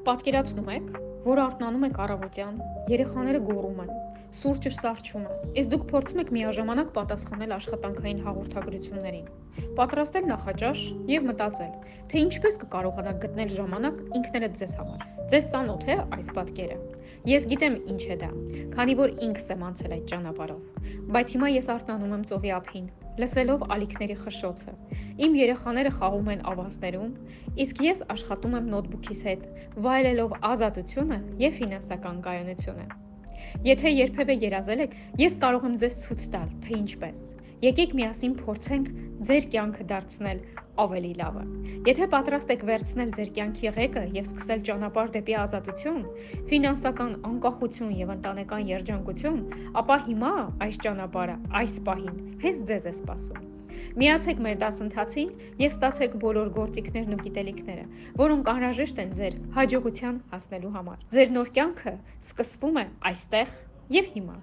Պատկերացնում եք, որ արթնանում եք առավոտյան, երեխաները գոռում են, սուրճը սառչում է, իսկ դուք փորձում եք միաժամանակ պատասխանել աշխատանքային հաղորդագրություններին, պատրաստել նախաճաշ և մտածել, թե ինչպես կկարողանաք գտնել ժամանակ ինքներդ ձեզ համար։ Ձեզ ծանոթ է այս պատկերը։ Ես գիտեմ ինչ է դա, քանի որ ինքս եմ անցել այդ ճանապարհով, բայց հիմա ես արթնանում եմ ծովի ափին, լսելով ալիքների խշշոցը։ Իմ երեխաները խաղում են ավազներում, իսկ ես աշխատում եմ նոթբուքիս հետ, վայելելով ազատությունը և ֆինանսական կայունությունը։ Եթե երբևէ երազել եք, ես կարող եմ ձեզ ցույց տալ, թե ինչպես։ Եկեք միասին փորձենք ձեր կյանքը դարձնել ավելի լավը։ Եթե պատրաստ եք վերցնել ձեր կյանքի ղեկը և սկսել ճանապարհ դեպի ազատություն, ֆինանսական անկախություն և ընտանեկան երջանկություն, ապա հիմա այս ճանապարհը այս պահին հենց ձեզ է սպասում։ Միացեք մեր դասընթացին և ստացեք բոլոր գործիքներն ու գիտելիքները, որոնք անհրաժեշտ են ձեր հաջողության հասնելու համար։ Ձեր նոր կյանքը սկսվում է այստեղ և հիմա։